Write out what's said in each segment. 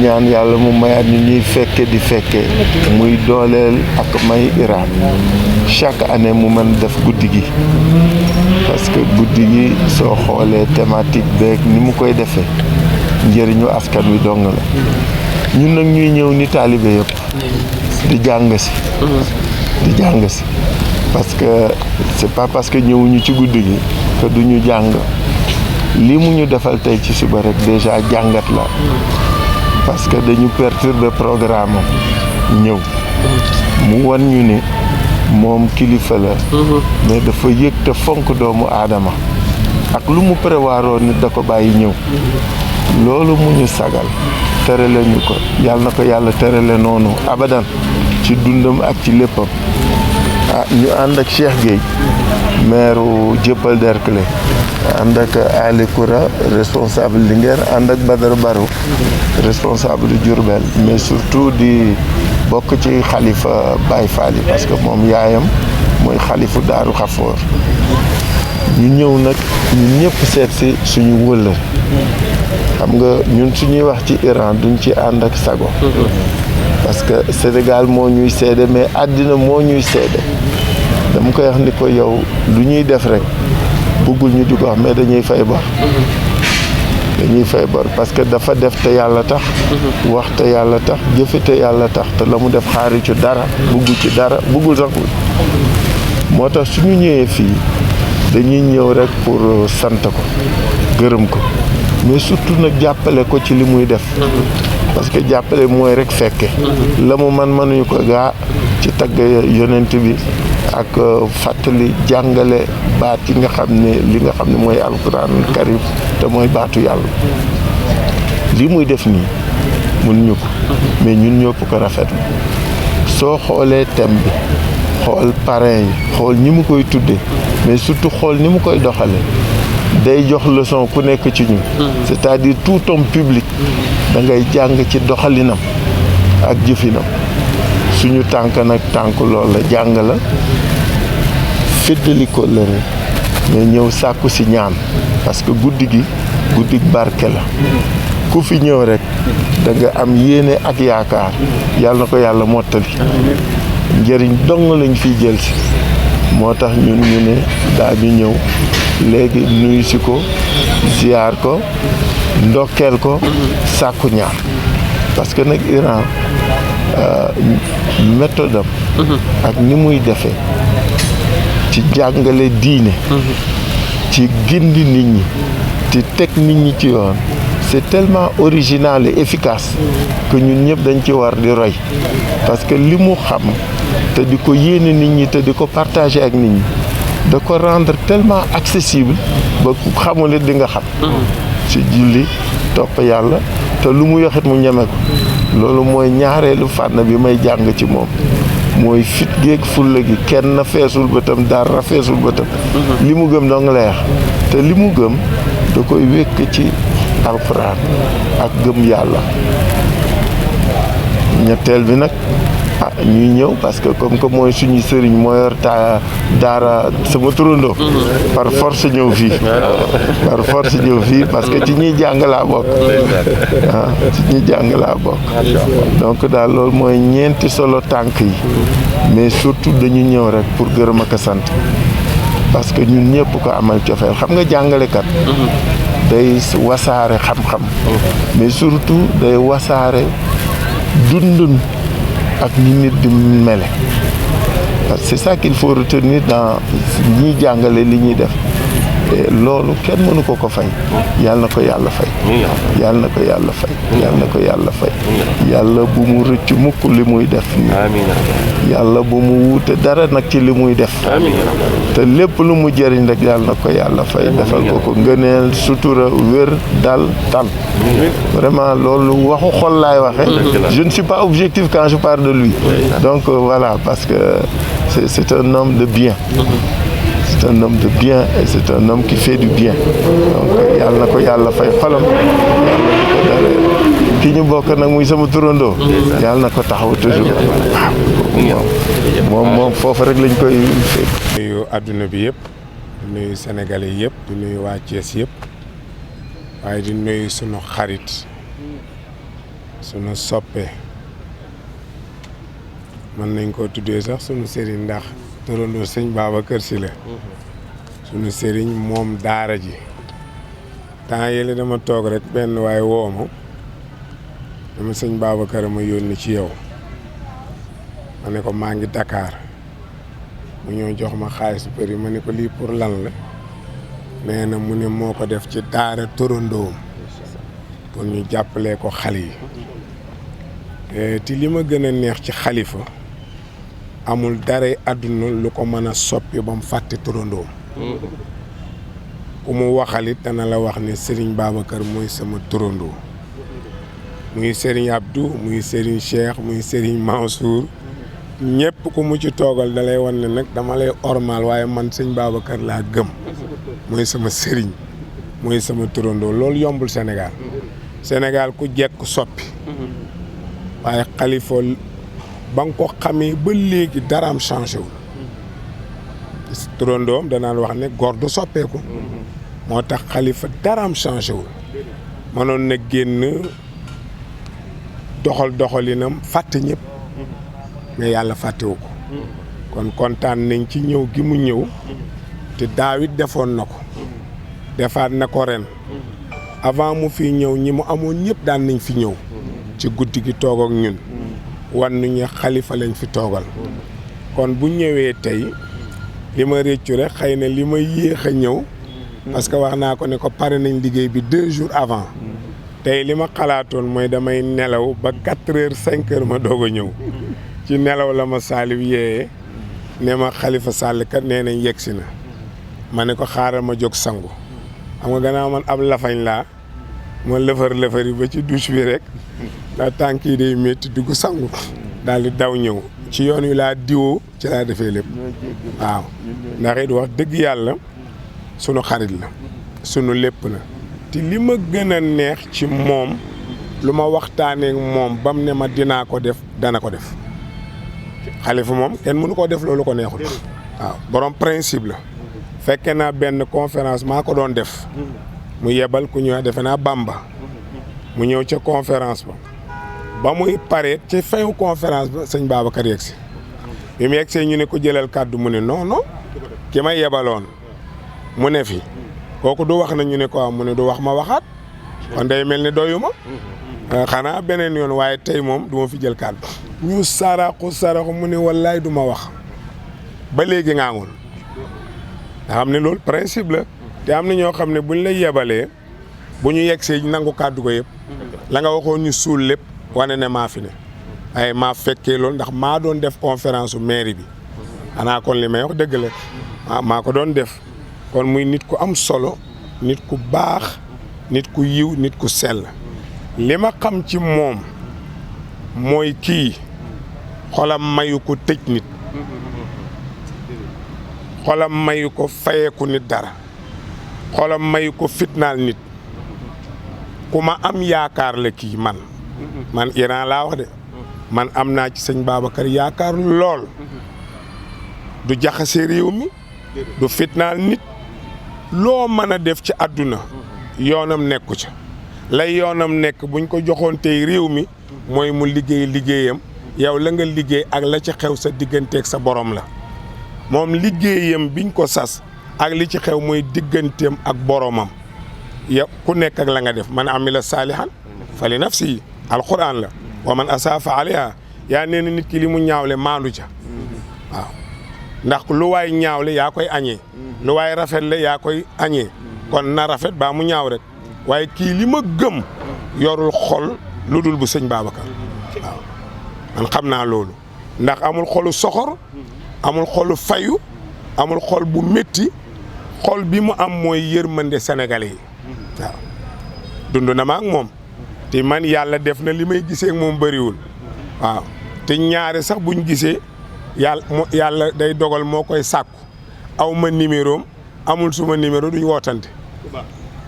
ñaan yàlla mu mayaat ñu ñuy fekke di fekke muy dooleel ak may Iran chaque année mu mën def guddi gi parce que guddi gi soo xoolee thématique beeg ni mu koy defee njëriñu askan wi dong la ñun nag ñuy ñëw ni taalibe yëpp di jàng si parce que c'est pas parce que ñëwuñu ci guddi gi que duñu jàng li mu ñu defal tey ci suba rek déjà jàngat la parce que dañu perturber programme am ñëw mu wan ñu ne moom kilifa la mais dafa yëg te fonk doomu aadama ak lu mu prévoiroon nit da ko bàyyi ñëw loolu mu ñu sagal terale ñu ko yàlla na ko yàlla terale noonu abadan ci dundam ak ci léppam ñu ànd ak Cheikh Gueye maire Dieuppeul Derklé ànd ak Ali Koura responsable Linguère ànd ak Badara Barou responsable Diourbel mais surtout di bokk ci xalifa Baye Fall yi parce que moom yaayam mooy xalifu Daaru Xafoor ñu ñëw nag ñun ñëpp seet si suñu wëllër xam nga ñun suñuy wax ci Iran duñ ci ànd ak sago parce que Sénégal moo ñuy seede mais àddina moo ñuy seede dama koy wax ni ko yow lu ñuy def rek bëggul ñu di ko wax mais dañuy fay bor parce que dafa def te yàlla tax wax te yàlla tax jëfe te yàlla tax te la mu def xaari ci dara bëggul ci dara bëggul sax moo tax suñu ñëwee fii dañuy ñëw rek pour sant ko gërëm ko mais surtout nag jàppale ko ci li muy def parce que jàppale mooy rek fekke la mu mënuñu ko gaa ci tagg yonent bi ak fàttali jàngale baat yi nga xam ne li nga xam ne mooy alquran karim te mooy baatu yàlla li muy def nii mënuñu ko mais ñun ñëpp ko rafetlu soo xoolee thème bi xool parrain yi xool ñi mu koy tuddee mais surtout xool ni mu koy doxale day jox leçon ku nekk ci ñun c'est-à-dire tout homme public da ngay jàng ci doxalinam ak jëfinam suñu tànk nag tànk loolu la jàng la féddali ko la mais ñëw sàkku si ñaan parce que guddi gi guddi barke la ku fi ñëw rek da nga am yéene ak yaakaar yàlla na ko yàlla mottali njëriñ dong lañ fiy jël si moo tax ñun ñu ne daa ñu ñëw léegi nuyu si ko ziyaar ko ndokkeel ko sàkku ñaan parce que nag Iran méthode am ak ni muy defee ci jàngale diine ci gindi nit ñi ci teg nit ñi ci yoon c'est tellement original et efficace que ñun ñëpp dañ ci war di roy parce que li mu xam te di ko yéene nit ñi te di ko partager ak nit ñi da ko rendre tellement accessible ba ku xamul di nga xam ci julli topp yàlla te lu mu yoxit mu ñeme ko loolu mooy ñaareelu fànn bi may jàng ci moom mooy fit géeg fulla gi kenn feesul bëtam dara feesul bëtam li mu gëm dong lay wax te li mu gëm da koy wékk ci alxuraan ak gëm yàlla ñetteel bi nag ñuy ñëw parce que comme que mooy suñu sëriñ moo yor daara sama turandoo par force ñëw fii parce que ci ñuy jàng laa bokk ci ñuy jàng laa bokk donc daal loolu mooy ñeenti solo tànk yi mais surtout dañu ñëw rek pour gërëm ak a sant parce que ñun ñëpp ko amal cofeel xam nga jàngalekat day wasaare xam-xam mais surtout day wasaare dundun ak ni nit di mele c'est ça qu'il faut retenir dans ñiy jàngale li ñuy def loolu kenn mënu ko fay yàlla na ko yàlla fay yàlla na ko yàlla fay yàlla na ko yàlla fay yàlla bu mu rëcc mukk li muy def nii yàlla bu mu wuute dara nag ci li muy def te lépp lu mu jëriñ rek yàlla na ko yàlla fay defal ko ngëneel sutura wér dal tal vraiment loolu waxu xol laay waxe je ne suis pas objectif quand je parle de lui donc voilà parce que c'est un homme de bien c'est un homme de bien et c'est un homme qui fait du bien donc yàlla na ko yàlla fay xolam yàlla di ko dara ki ñu bokk nag muy sama turandoo yàlla na ko taxaw toujours waaw moom foofu rek lañ koy fekk. nuyu adduna bi yëpp di nuyu sénégalais yëpp di nuyu waa Thiès yëpp waaye di nuyu sunu xarit sunu soppe mën nañ koo tuddee sax sunu sëriñ ndax turandoo sëñ Babacar Sy la sunu sëriñ moom daara ji temps yële dama toog rek benn waaye woo ma dama sëñ Babacar ma yónni ci yow ma ne ko maa ngi Dakar mu ñëw jox ma xaalis bu bëri ma ne ko lii pour lan la nee na mu ne moo ko def ci daara turandoom pour ñu jàppalee ko xale yi te li ma gën a neex ci xalifa amul daray àdduna lu ko mën a soppi ba mu fàtte turandoom ku mu waxalit dana la wax ne Serigne Babacar mooy sama turandoo muy Serigne Abdou muy Serigne Cheikh muy Serigne Mansour ñëpp ku mu ci toogal dalay wan ne nag dama lay ormal waaye man sëñ Babacar laa gëm mooy sama Serigne mooy sama turandoo loolu yombul Sénégal ku jekk soppi waaye xalifa ba nga ko xamee ba léegi daraam changé wul turandoom danaan wax ne góor du soppeeku moo tax xalifa daraam changé wul mënoon na génn doxalinam fàtte ñëpp mais yàlla fàttewu ko kon kontaan nañ ci ñëw gi mu ñëw te daawit defoon na ko defaat na ko ren avant mu fi ñëw ñi mu amoon ñëpp daan nañ fi ñëw ci guddi gi toog ak ñun wan ñu xalifa lañ fi toogal kon bu ñëwee tey li ma réccu rek xëy na li ma yéex a ñëw parce que wax naa ko ne ko pare nañ liggéey bi 2 jours avant tey li ma xalaatoon mooy damay nelaw ba 4 heures 5 heures ma doog a ñëw ci nelaw la ma Saliou yee ne ma Khalifa Sall kat nee nañ yegsi na ma ne ko xaaral ma jóg sangu xam nga gannaaw man ab lafañ laa ma lëfër yi ba ci douche bi rek ndax tànk yi day métti dugg sangu daal di daw ñëw ci yoon wi laa diwoo ci laa defee lépp waaw ndax it wax dëgg yàlla sunu xarit la sunu lépp la te li ma gën a neex ci moom lu ma waxtaanee moom bam ne ma dinaa ko def dana ko def Khalifa moom kenn mënu koo def loolu ko neexul waaw borom principe la fekke naa benn conférence maa ko doon def mu yebal ku ñëw defe naa Bamba mu ñëw ca conférence ba muy pare ci fin conférence ba sëñ Babacar yegsi bi mu yegsee ñu ne ko jëlal kàddu mu ne non ki ma yebaloon mu ne fi kooku du wax na ñu ne ko mu ne du wax ma waxaat kon day mel ni doyuma xanaa beneen yoon waaye tey moom du ma fi jël kàddu ñu saraxu mu ne wallaay du ma wax ba léegi ngaangul nga xam ne loolu principe la te am na ñoo xam ne buñ lay yebalee bu ñu yegsee nangu kàddu ko yëpp la nga waxoon ñu suul lépp wane ne maa fi ne ay maa fekkee loolu ndax maa doon def conférence u mairie bi xanaa kon li may wax dëgg la maa ko doon def kon muy nit ku am solo nit ku baax nit ku yiw nit ku sell li ma xam ci moom mooy kii xolam mayu ko tëj nit xolam mayu ko fayeeku nit dara xolam mayu ko fitnaal nit ku ma am yaakaar la kii man Iran laa wax de man am naa ci sëñ Babacar yaakaar lool du jaxase réew mi du fitnaal nit loo mën a def ci àdduna yoonam nekku ca lay yoonam nekk buñ ko joxoon tey réew mi mooy mu liggéeyam yow la nga liggéey ak la ci xew sa digganteeg sa borom la moom liggéeyam biñ ko sas ak li ci xew mooy digganteem ak boromam yow ku nekk ak la nga def man amila saalihan fali nafsi alquran la wa man asaafa alayha yaa nee na nit ki li mu ñaawle maandu ca waaw ndax lu waay ñaawle yaa koy añee lu waay rafet le yaa koy añee kon na rafet baa mu ñaaw rek waaye kii li ma gëm yorul xol lu dul bu sëñ Babacar waaw man xam naa loolu ndax amul xolu soxor amul xolu fayu amul xol bu métti xol bi mu am mooy yërmande sénégalais yi waaw dund na ma ak moom te man yàlla def na li may gisee ak moom bëriwul waaw te ñaare sax buñ gisee yàlla day dogal moo koy sàkku aw ma numéro amul suma numéro duñ wootante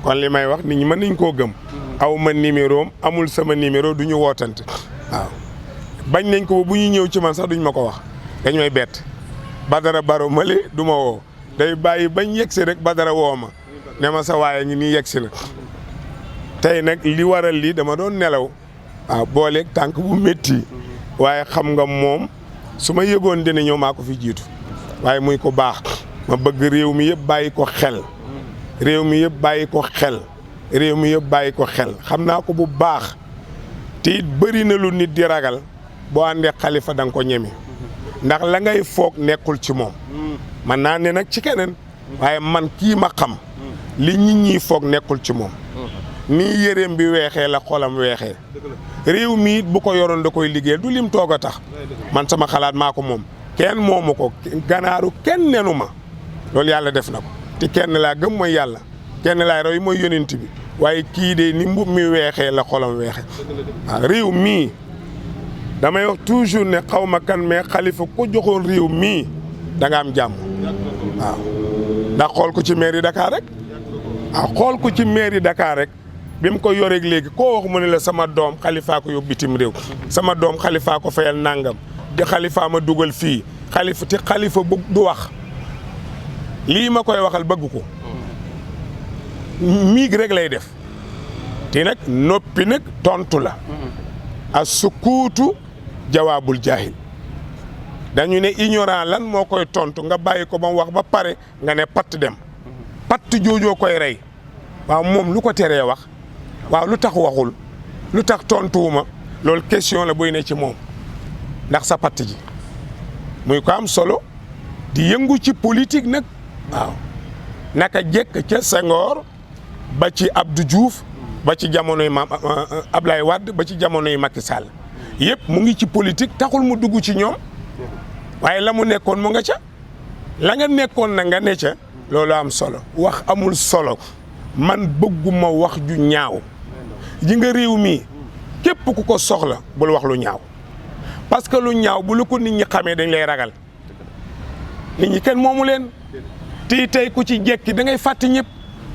kon li may wax nit ñi mën nañ koo gëm aw ma numéro amul sama numéro duñu wootante waaw bañ nañ ko bu ñu ñëw ci man sax duñ ma ko wax dañ may bett Badara Baro mali du ma woo day bàyyi bañ yegsi rek Badara woo ma ne ma sa waaye ngi nii yegsi na tey nag li waral lii dama doon nelaw waaw booleeg tànk bu métti waaye xam nga moom su ma yëgoon dina ñëw maa ko fi jiitu waaye muy ko baax ma bëgg réew mi yëpp bàyyi ko xel réew mi yëpp bàyyi ko xel réew mi yëpp bàyyi ko xel xam naa ko bu baax te it bëri na lu nit di ragal boo àndee Khalifa da nga ko ñeme ndax la ngay foog nekkul ci moom man naa ne nag ci keneen waaye man kii ma xam li nit ñi foog nekkul ci moom nii yéreem bi weexee la xolam weexee réew mi it bu ko yoroon da koy liggéeyal du lim toog a tax man sama xalaat maa ko moom kenn moomu ko ganaaru kenn nenu ma loolu yàlla def na ko te kenn laa gëm mooy yàlla kenn laay roy mooy yonent bi waaye kii de ni mbub mi weexee la xolam weexee waaw réew mii damay wax toujours ne xaw ma kan mais Khalifa ko joxoon réew mii da nga am jàmm waaw ndax xool ko ci mairie Dakar rek waaw xool ko ci mairie Dakar rek bi mu ko yoreeg léegi koo wax mu ne la sama doom Khalifa ko yóbbu bitim réew sama doom Khalifa ko fayal nangam di Khalifa ma dugal fii Khalifa te Khalifa bëgg du wax lii ma koy waxal bëgg ko miig rek lay def te nag noppi nag tontu la a sukuutu jawaabul jaahil dañu ne ignorant lan moo koy tontu nga bàyyi ko ba mu wax ba pare nga ne patt dem patt joojoo koy rey waaw moom lu ko teree wax waaw lu tax waxul lu tax tontuwuma loolu question la buy ne ci moom ndax sa patt ji muy ko am solo di yëngu ci politique nag waaw naka jekk ca Senghor ba ci Abdou Diouf ba ci jamonoy maam Ablaye Wade ba ci jamonoy Macky Sall yëpp mu ngi ci politique taxul mu dugg ci ñoom waaye la mu nekkoon mu nga ca la nga nekkoon na nga ne ca loolu am solo wax amul solo man bëgguma wax ju ñaaw ji nga réew mi képp ku ko soxla bul wax lu ñaaw parce que lu ñaaw bu lu ko nit ñi xamee dañ lay ragal nit ñi kenn moomu leen tey ku ci jekki da ngay fàtte ñëpp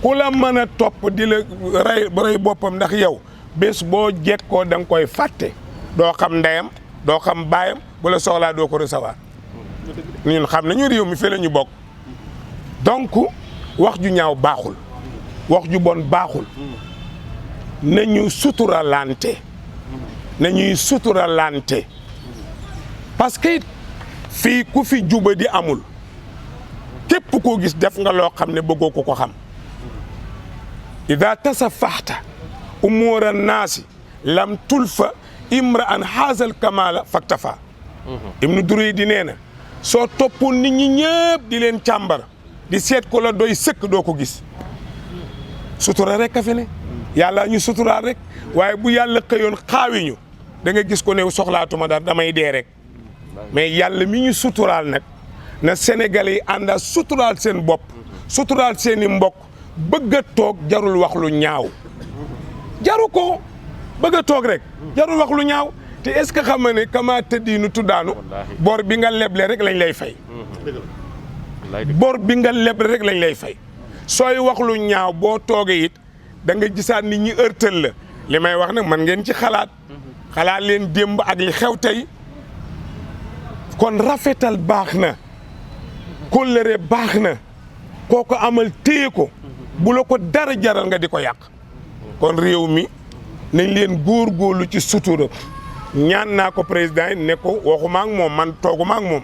ku la mën a topp di la rey boppam ndax yow bés boo jekkoo da nga koy fàtte doo xam ndeyam doo xam baayam bu la soxlaa doo ko recevoir ñun xam nañu réew mi fi la ñu bokk donc wax ju ñaaw baaxul wax ju bon baaxul nañu suturalante nañuy suturalante parce que fii ku fi juba di amul képp koo gis def nga loo xam ne bëggoo ko xam ida tasafaxta umuura naasi lam tulfa imra an haazal kamala faktafa ibnu Duray di nee na soo toppoon nit ñi ñëpp di leen càmbar di seet ko la doy sëkk doo ko gis sutura rek a fi ne yàlla ñu suturaal rek waaye bu yàlla xëyoon xaawiñu da nga gis ko ne soxlaatuma dara damay dee rek mais yàlla mi ñu suturaal nag na Sénégalais yi ànda suturaal seen bopp suturaal seen i mbokk bëgg a toog jarul wax lu ñaaw jaru ko bëgg a toog rek jarul wax lu ñaaw te est-ce que xam nga ne kama tëddiinu tuddaanu bor bi nga leble rek lañ lay fay bor bi nga leble rek lañ lay fay sooy wax lu ñaaw boo toogee it da nga gisaat nit ñi ërtal la li may wax nag man ngeen ci xalaat leen démb ak li xew tey kon rafetal baax na kóllëre baax na koo ko amal téye ko bu la ko dara jaral nga di ko yàq kon réew mi nañ leen góorgóorlu ci sutura ñaan naa ko président yi ne ko waxuma ak moom man tooguma ak moom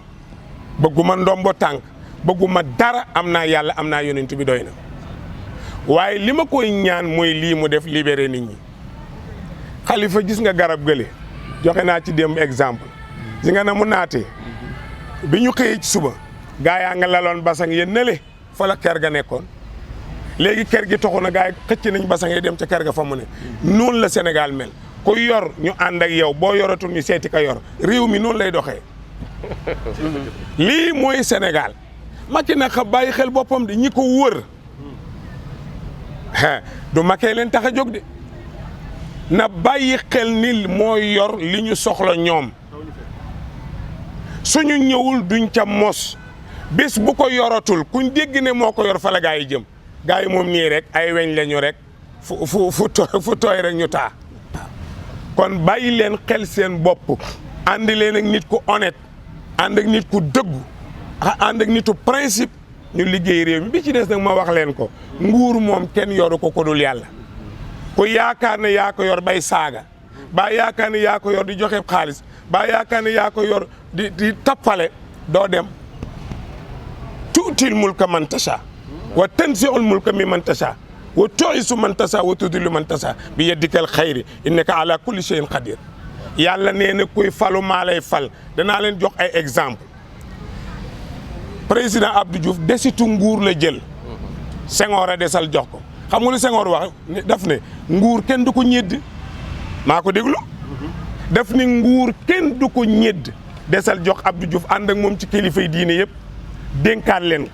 bëgguma ndombo tànk bëgguma dara am naa yàlla am naa yonent bi doy na waaye li ma koy ñaan mooy lii mu def libéré nit ñi Khalifa gis nga garab gële joxe naa ci démb exemple gis nga na mu naatee bi ñu xëyee ci suba gaa yaa nga laloon basang yéen nele fa la kër ga nekkoon léegi kër gi toxu na gaa yi xëcc nañ basang yi dem ca kër ga fa mu ne noonu la Sénégal mel ku yor ñu ànd ak yow boo yoratul ñu seeti ka yor réew mi noonu lay doxee lii mooy Sénégal Macky nag xa bàyyi xel boppam de ñi ko wër du Macky leen tax a jóg de na bàyyi xel ni mooy yor li ñu soxla ñoom suñu ñëwul duñ ca mos bés bu ko yoratul kuñ dégg ne moo ko yor fa la gaa yi jëm gaa yi moom nii rek ay weñ lañu rek fu tooy rek ñu taa kon bàyyi leen xel seen bopp ànd leen ak nit ku honnête ànd ak nit ku dëggu ànd ak nitu principe ñu liggéey réew mi bi ci des nag ma wax leen ko nguur moom kenn yoru ko dul yàlla ku yaakaar ne yaa ko yor bay saaga baa yaakaar ne yaa ko yor di joxe xaalis baa yaakaar ne yaa ko yor di tappale doo dem tuutil mulka man tasha wa tanzi'ul mulka mimman tasha wa tu'izu man tasha wa tudillu man tasha bi yaddikal xayri innaka ala kulli shay'in qadir yàlla nee na kuy falu maa lay fal danaa leen jox ay exemple président Abdou Diouf desitu nguur la jël Senghor a desal jox ko xam nga lu Senghor wax daf ne nguur kenn du ko ñedd maa ko déglu daf ne nguur kenn du ko ñedd desal jox Abdou Diouf ànd ak moom ci kilifa yi diine yëpp dénkaat leen ko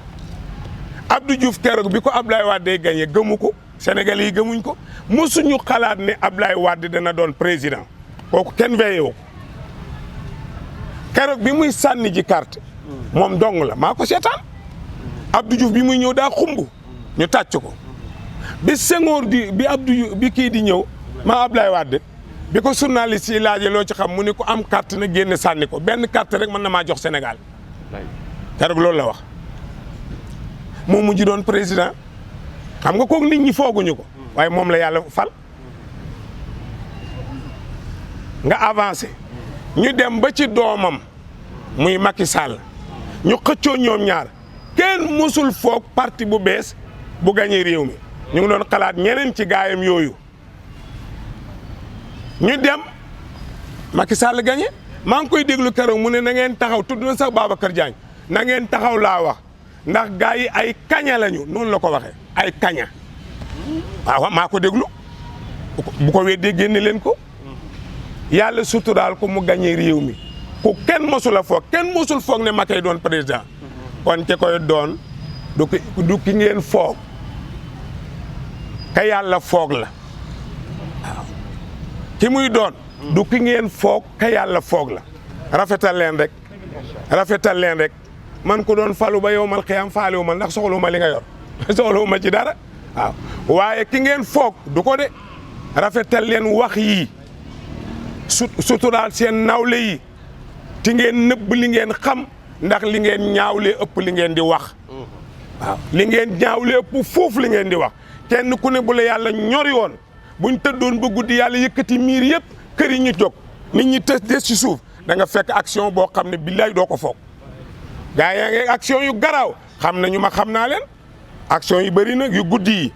Abdou Diouf keroog bi ko Abdoulaye Wade day gagné gëmu ko Sénégalais yi gëmuñ ko mosuñu xalaat ne Abdoulaye Wade dana doon président kooku kenn veillé wu ko keroog bi muy sànni ji carte moom dong la maa ko seetaan Abdou Diouf bi muy ñëw daa xumb ñu tàcc ko bi Senghor bi kii di ñëw maa Abdoulaye Wade bi ko journaliste yi laajee loo ci xam mu ne ko am carte na génn sànni ko benn carte rek mën na maa jox Sénégal keroog loolu la wax moom mujj doon président xam nga kooku nit ñi fooguñu ko waaye moom la yàlla fal nga avancé ñu dem ba ci doomam muy Macky Sall ñu xëccoo ñoom ñaar kenn mësul foog parti bu bees bu gañee réew mi ñu ngi doon xalaat ñeneen ci gaayam yooyu ñu dem Macky Sall gañe maa ngi koy déglu keroog mu ne na ngeen taxaw tudd na sax Babacar Diagne na ngeen taxaw laa wax ndax gaa yi ay kaña lañu noonu la ko waxee ay kaña waaw maa ko déglu bu ko weddee génne leen ko yàlla suturaal ko mu gañee réew mi ku kenn mosul a foog kenn mosul foog ne Macky doon président kon ke koy doon du ki ngeen foog ka yàlla foog la waaw ki muy doon du ki ngeen foog ka yàlla foog la rafetal leen rek man ko doon falu ba yow mal xiyam faalewu ma ndax soxlawu ma li nga yor soxlawu ma ci dara waaw waaye ki ngeen foog du ko de rafetal leen wax yi suturaal seen nawle yi ti ngeen nëbb li ngeen xam ndax li ngeen ñaawlee ëpp li ngeen di wax waaw li ngeen ñaawlee ëpp foofu li ngeen di wax kenn ku ne bu la yàlla ñori woon buñ tëddoon ba guddi yàlla yëkkati miir yëpp kër yi ñu jóg nit ñi tës des ci suuf da nga fekk action boo xam ne billaay doo ko foog gaa yaa ngi action yu garaaw xam nañu ma xam naa leen action yu bëri nag yu guddi yi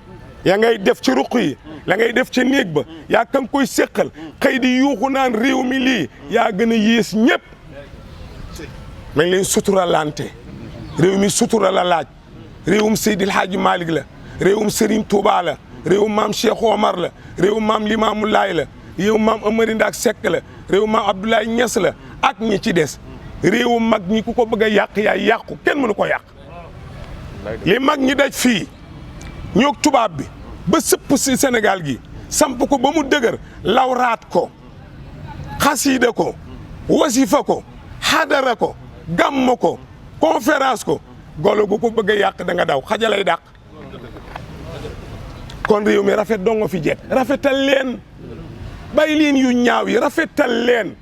yaa ngay def ci ruq yi la ngay def ca néeg ba yaa kan koy séqal xëy di yuuxu naan réew mi lii yaa gën a yées ñëpp mañ leen suturalante réew mi sutura la laaj réewum Seydil Hadji Malick la réewum Serigne Touba la réewum maam Cheikh Omar la réewum maam Limamou Laye la réewum maam Amari Ndak Seck la réewum maam Abdoulaye Niass la ak ñi ci des réewum mag ñi ku ko bëgg a yàq yaay yàqu kenn mënu ko yàq li mag ñi daj fii ñoog tubaab bi ba sëpp si Sénégal gi samp ko ba mu dëgër lawraat ko xasiida ko wasifa ko xadara ko gàmm ko conférence ko golo gu ko bëgg a yàq da nga daw xajalay dàq kon réew mi rafet dongo fi jekk rafetal leen bàyyi leen yu ñaaw yi rafetal leen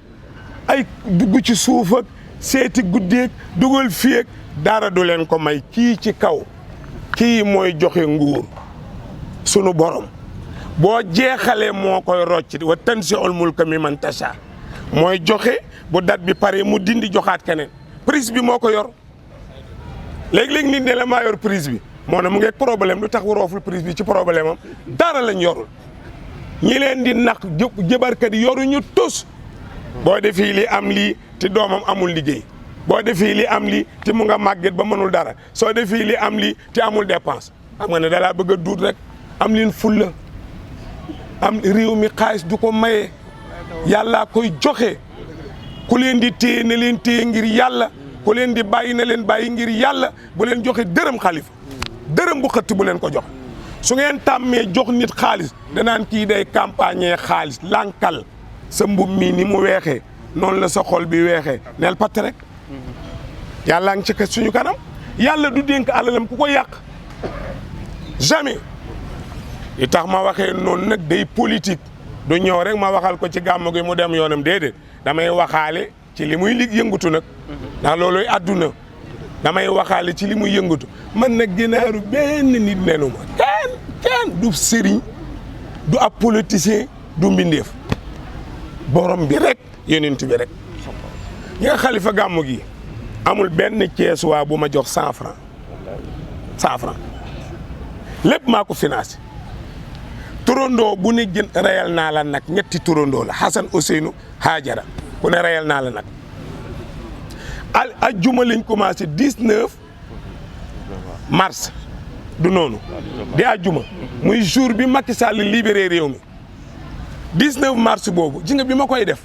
ay dugg ci suuf ak seeti guddeeg dugal fii ak dara du leen ko may kii ci kaw kii mooy joxe nguur sunu borom boo jeexalee moo koy rocc wa tanzi'ul mulka mimman tasha mooy joxe bu dat bi pare mu dindi joxaat keneen prise bi moo ko yor léegi-léegi nit ne la maa yor prise bi moo ne mu ngeeg problème lu tax rooful prise bi ci problème am dara lañ yorul ñi leen di nax jëbarkat yi yoruñu tus boo defee li am lii te doomam amul liggéey boo defee li am lii te mu nga màgget ba mënul dara soo defee li am lii te amul dépense xam nga ne dalaa bëgg a duut rek am leen fulla am réew mi xaalis du ko maye yàlla koy joxe ku leen di téye na leen téye ngir yàlla ku leen di bàyyi na leen bàyyi ngir yàlla bu leen joxe dërëm xalifa dërëm bu xëtt bu leen ko joxe su ngeen tàmmee jox nit xaalis danaan kii day campagne xaalis lànkal sa mbub mi ni mu weexee noonu la sa xol bi weexee neel patt rek yàlla ngi ci suñu kanam yàlla du dénk alalam ku ko yàq jamais li tax ma waxee noonu nag day politique du ñëw rek ma waxal ko ci gàmmu gi mu dem yoonam déedéet damay waxaale ci li muy yëngatu nag ndax looloy àdduna damay waxaale ci li muy yëngatu man nag ginaaru benn nit nenu ma kenn du sëriñ du ab politicien du mbindeef borom bi rek yonent bi rek. ñi nga xalifa gàmmu gi amul benn Cees waa bu ma jox 100 francs 100 francs lépp maa ko financé. turandoo bu ne gën reyal naa la nag ñetti turandoo la Hassan Ousseynou Hajara ku ne reyal naa la nag ajjuma lañ commencé 19 mars du noonu di ajjuma muy jour bi Macky Sall libéré réew mi 19 mars boobu ji nga bi ma koy def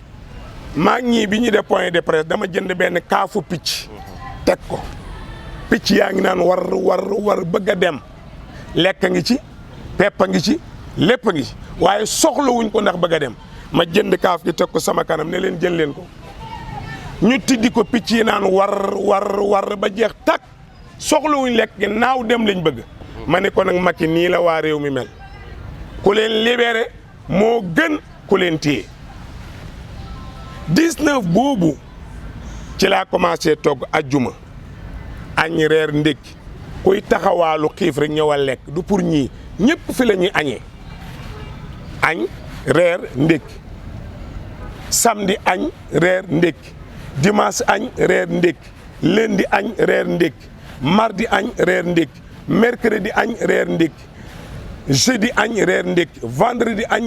maa ñii bi ñu def point de presse dama jënd benn kaafu picc teg ko picc yaa ngi naan war bëgg a dem lekk ngi ci pepp ngi ci lépp ngi waaye soxlawuñ ko ndax bëgg a dem ma jënd kaaf gi teg ko sama kanam ne leen jël leen ko ñu tiddi ko picc yi naan war ba jeex tak soxlawuñ lekk gi naaw dem lañ bëgg ma ne ko nag Macky nii la waa réew mi mel ku leen libéré moo gën ku leen téye 19 boobu ci laa commencé togg ajjuma añ reer ndékki kuy taxawaalu xiif rek ñëwal lekk du pour ñii ñëpp fi la ñuy añee añ reer ndékki samedi añ reer ndékki dimanche añ reer ndékki lundi añ reer ndékki mardi añ reer ndékki mercredi añ reer ndékki jeudi añ reer ndékki vendredi añ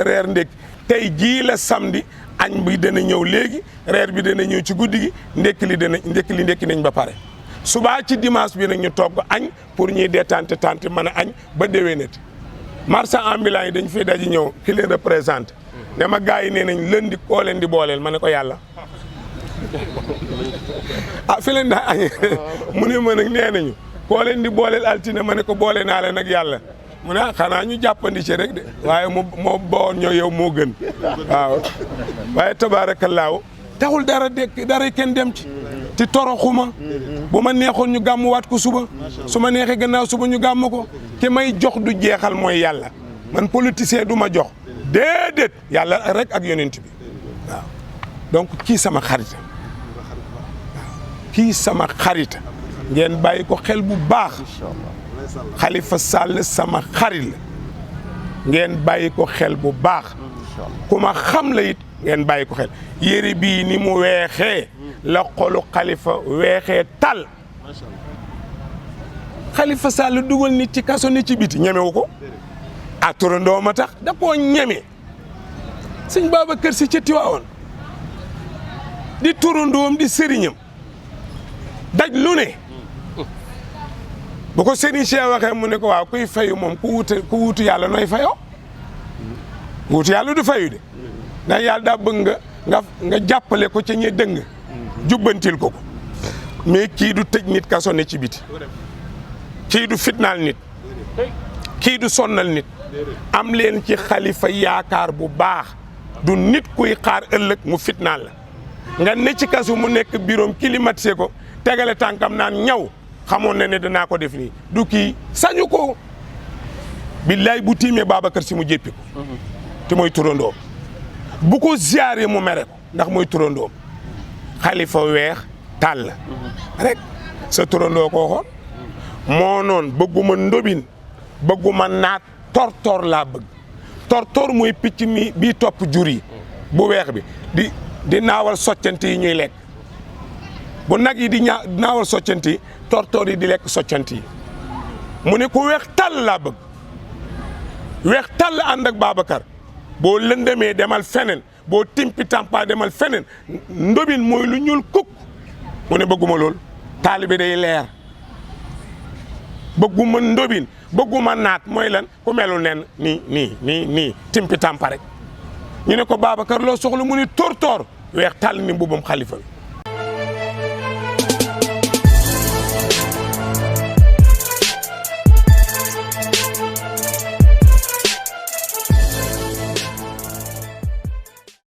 reer ndékki tey jii la samedi añ bi dana ñëw léegi reer bi dana ñëw ci guddi gi ndékki nañ ba pare subaa ci dimanche bi nag ñu togg añ pour ñuy détente tante mën a añ ba déwénati marchand ambulant yi dañ fiy daji ñëw ki leen représenté ne ma gars yi nee nañ lundi koo leen di booleel ma ne ko yàlla fi leen daa añ mu ne ma nag nee nañu koo leen di booleel altine ma ne ko boole naa leen ak yàlla mu ne xanaa ñu jàppandi ci rek de waaye moo bowoon ñoo yow moo gën waaw waaye tabaarakallaahu taxul dara kenn dem ci ti toroxuma bu ma neexoon ñu gàmmuwaat ko suba su ma neexee gannaaw suba ñu gàmm ko ki may jox du jeexal mooy yàlla man politicien du ma jox déedéet yàlla rek ak yonent bi waaw donc kii sama xarita kii sama xarita ngeen bàyyi ko xel bu baax Khalifa Sall sama xarit la ngeen bàyyi ko xel bu baax ku ma xam la it ngeen bàyyi ko xel yére bii ni mu weexee la xolu Khalifa weexee tal Khalifa Sall dugal nit ci kaso nit ci biti ñemewu ko a turandoo ma tax da koo ñeme sëñ Babacar Si ca Tiwaawoon di turandoom di sëriñam daj lu ne bu ko Serigne Cheikh waxee mu ne ko waaw kuy fayu moom ku wutu yàlla nooy fayoo wutu yàlla du fayu de ndax yàlla daa bëgg nga jàppale ko ca ñe dëng jubbantil ko mais kii du tëj nit kaso ne ci biti kii du fitnaal nit kii du sonnal nit am leen ci Khalifa yaakaar bu baax du nit kuy xaar ëllëg mu fitnaal la nga ne ci kaso mu nekk biroom climatisé ko tegale tànkam naan ñaw xamoon na ne danaa ko def nii du kii sañu ko billaay bu tiimee Babacar Si mu jéppi ko te mooy turandoom bu ko ziyaare mu mere ko ndax mooy turandoom Khalifa weex tàll rek sa turandoo ko waxoon moo noon bëgguma ndobin bëgguma naat tortor laa bëgg tortor mooy picc mi bii topp jur yi bu weex bi di naawal soccante yi ñuy lekk bu nag yi di naawal soccante yi tortoor yi di lekk soccante yi mu ne ko weex tàll laa bëgg weex tàll ànd ak Babacar boo lëndëmee demal feneen boo timpi tampa demal feneen ndobin mooy lu ñuul kukk mu ne bëgguma lool taalibe day leer bëgguma ndobin bëgguma naat mooy lan ku melul nen nii timpi tampa rek ñu ne ko Babacar loo soxla mu ne tortoor weex tàll ni mbubum Khalifa bi